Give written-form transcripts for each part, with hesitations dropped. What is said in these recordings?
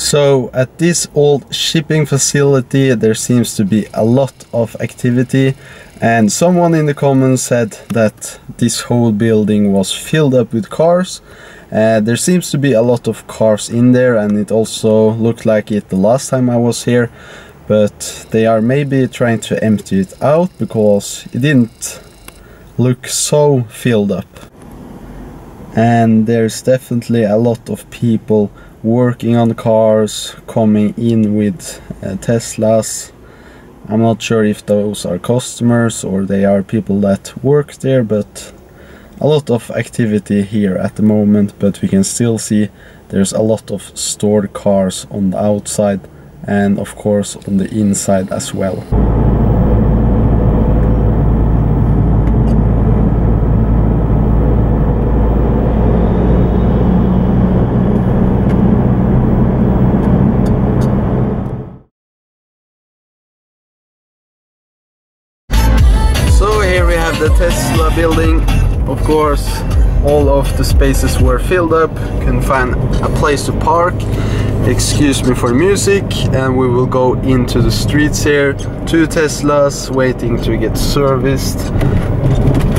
So at this old shipping facility there seems to be a lot of activity, and someone in the comments said that this whole building was filled up with cars. There seems to be a lot of cars in there, and it also looked like it the last time I was here, but they are maybe trying to empty it out because it didn't look so filled up. And there's definitely a lot of people working on cars, coming in with Teslas. I'm not sure if those are customers or they are people that work there, but a lot of activity here at the moment. But we can still see there's a lot of stored cars on the outside and of course on the inside as well. The Tesla building, of course, all of the spaces were filled up, couldn't find a place to park. Excuse me for music, and we will go into the streets here. 2 Teslas waiting to get serviced.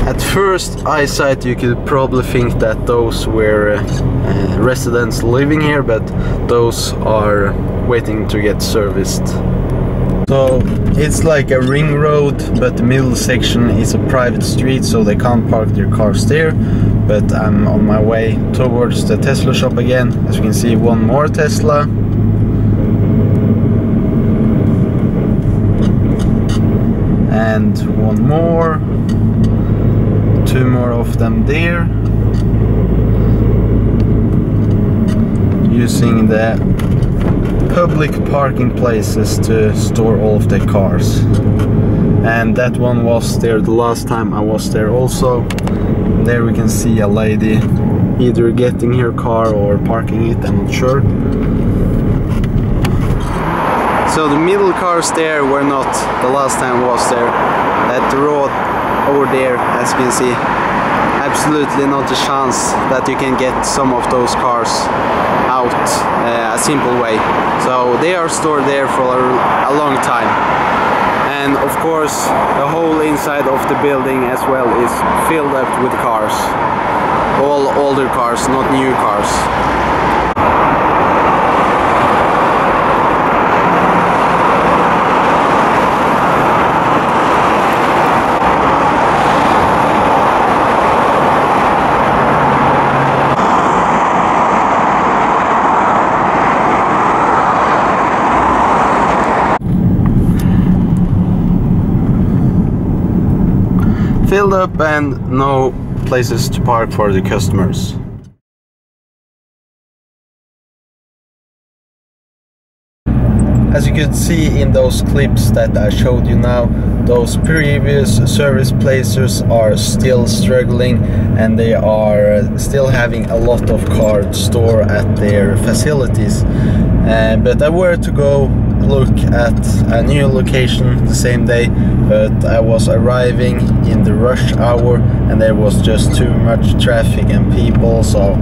At first eyesight you could probably think that those were residents living here, but those are waiting to get serviced. So it's like a ring road, but the middle section is a private street, so they can't park their cars there. But I'm on my way towards the Tesla shop again. As you can see, one more Tesla. And one more. 2 more of them there. Using the public parking places to store all of their cars. And that one was there the last time I was there also. And there we can see a lady either getting her car or parking it, I'm not sure. So the middle cars there were not the last time I was there. At the road over there, as you can see, absolutely not a chance that you can get some of those cars out a simple way. So they are stored there for a long time. And of course the whole inside of the building as well is filled up with cars. All older cars, not new cars. Filled up and no places to park for the customers. As you could see in those clips that I showed you now, those previous service places are still struggling, and they are still having a lot of cars stored at their facilities. But I were to go look at a new location the same day, but I was arriving in the rush hour and there was just too much traffic and people, so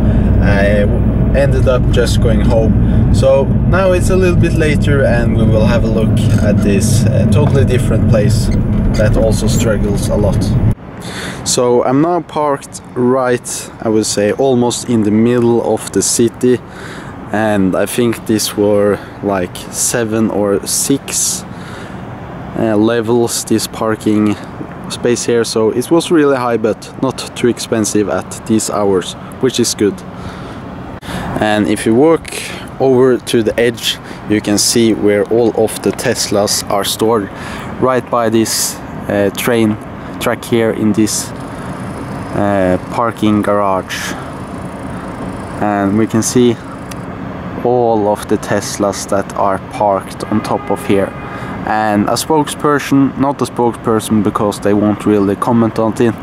I ended up just going home. So now it's a little bit later and we will have a look at this totally different place that also struggles a lot. So I'm now parked right, I would say, almost in the middle of the city. And I think these were like 7 or 6 levels, this parking space here, so it was really high but not too expensive at these hours, which is good. And if you walk over to the edge, you can see where all of the Teslas are stored, right by this train track here in this parking garage. And we can see all of the Teslas that are parked on top of here. And a spokesperson, not a spokesperson because they won't really comment on it,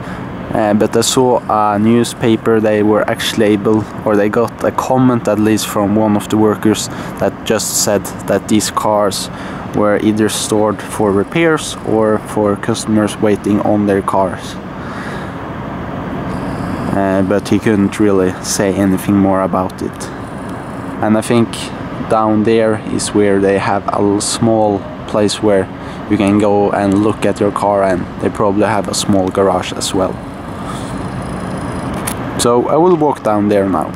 but I saw a newspaper, they were actually able, or they got a comment at least from one of the workers that just said that these cars were either stored for repairs or for customers waiting on their cars. But he couldn't really say anything more about it. And I think down there is where they have a small place where you can go and look at your car, and they probably have a small garage as well. So I will walk down there now.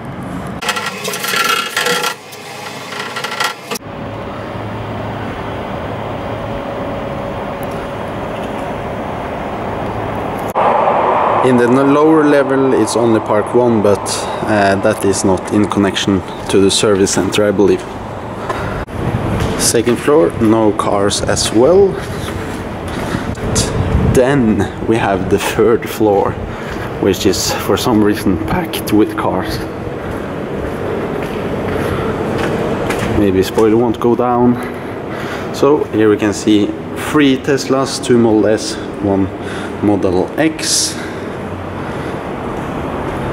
In the lower level it's only Park 1, but that is not in connection to the service center, I believe. Second floor, no cars as well. Then we have the third floor, which is for some reason packed with cars. Maybe spoiler won't go down. So here we can see 3 Teslas, 2 Model S, 1 Model X.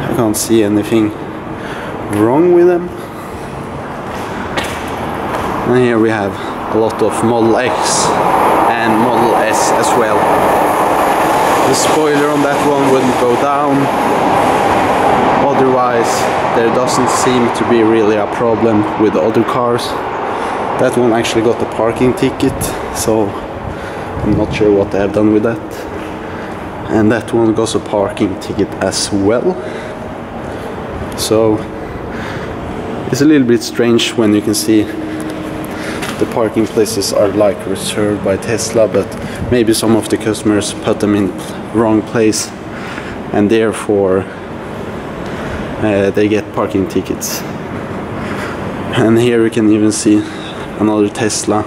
I can't see anything wrong with them. And here we have a lot of Model X and Model S as well. The spoiler on that one wouldn't go down. Otherwise, there doesn't seem to be really a problem with the other cars. That one actually got a parking ticket, so I'm not sure what they have done with that. And that one got a parking ticket as well. So it's a little bit strange when you can see the parking places are like reserved by Tesla, but maybe some of the customers put them in the wrong place and therefore they get parking tickets. And here you can even see another Tesla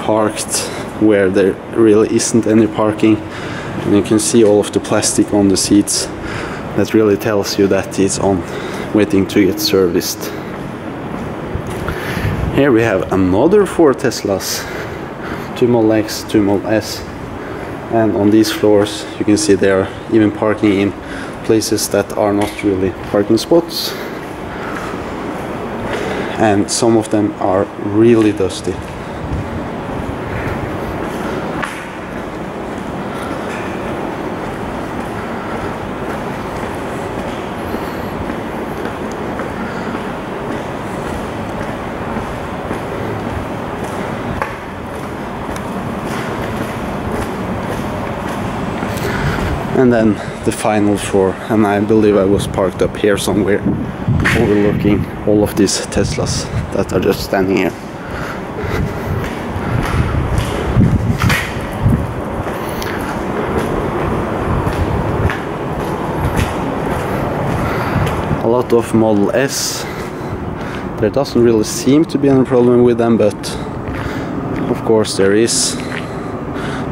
parked where there really isn't any parking, and you can see all of the plastic on the seats. That really tells you that it's on, waiting to get serviced. Here we have another 4 Teslas, 2 Model X, 2 Model S, and on these floors you can see they are even parking in places that are not really parking spots, and some of them are really dusty. And then the final floor, and I believe I was parked up here somewhere, overlooking all of these Teslas that are just standing here. A lot of Model S. There doesn't really seem to be any problem with them, but of course there is.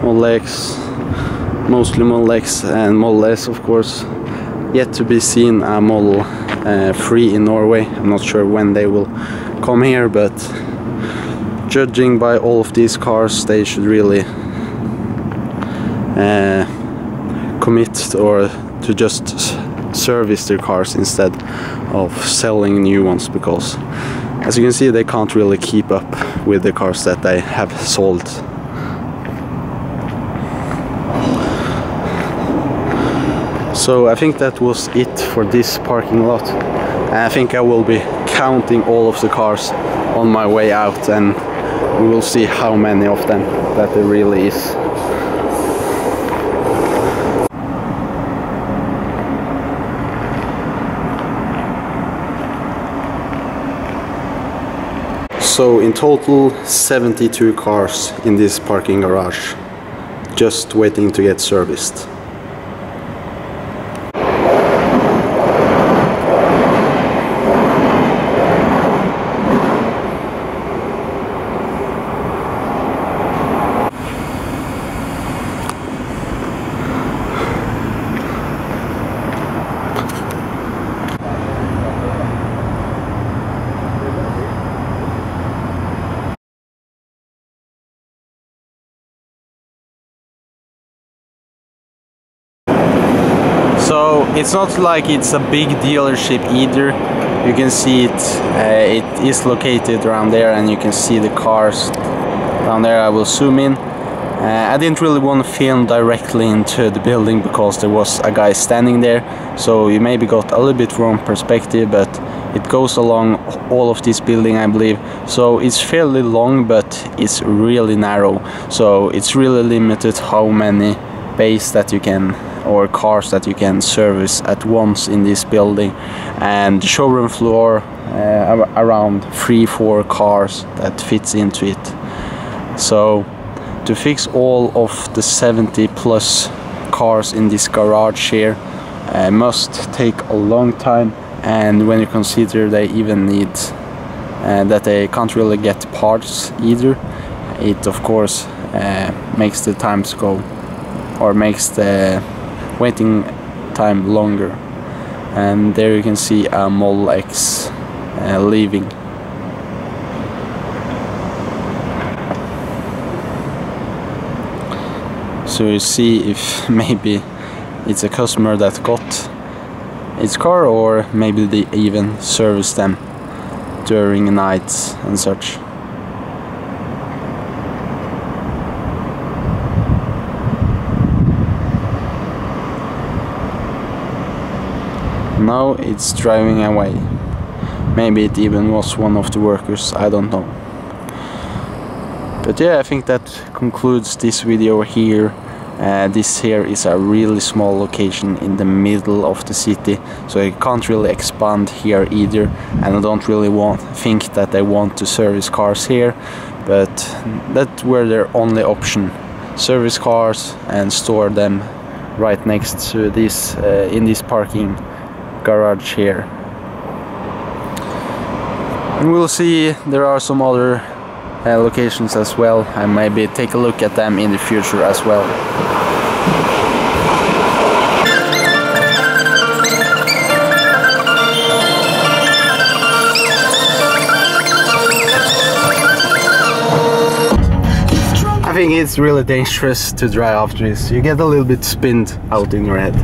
Model X, mostly Model X and Model S, of course. Yet to be seen a Model 3 in Norway. I'm not sure when they will come here, but judging by all of these cars, they should really commit or to just service their cars instead of selling new ones, because as you can see they can't really keep up with the cars that they have sold. So I think that was it for this parking lot, and I think I will be counting all of the cars on my way out, and we will see how many of them that there really is. So in total 72 cars in this parking garage, just waiting to get serviced. So it's not like it's a big dealership either. You can see it, it is located around there, and you can see the cars down there. I will zoom in. I didn't really want to film directly into the building because there was a guy standing there, so you maybe got a little bit wrong perspective, but it goes along all of this building, I believe. So it's fairly long, but it's really narrow, so it's really limited how many bays that you can, or cars that you can service at once in this building. And the showroom floor, around 3-4 cars that fits into it. So to fix all of the 70 plus cars in this garage here must take a long time, and when you consider they even need that they can't really get parts either, it of course makes the times go, or makes the waiting time longer. And there you can see a Model X leaving. So you see if maybe it's a customer that got its car, or maybe they even service them during nights and such. Now it's driving away. Maybe it even was one of the workers, I don't know. But yeah, I think that concludes this video here. This here is a really small location in the middle of the city, so I can't really expand here either, and I don't really think that they want to service cars here, but that were their only option: service cars and store them right next to this in this parking garage here. And we'll see, there are some other locations as well, and maybe take a look at them in the future as well. I think it's really dangerous to drive after this. You get a little bit spinned out in your head.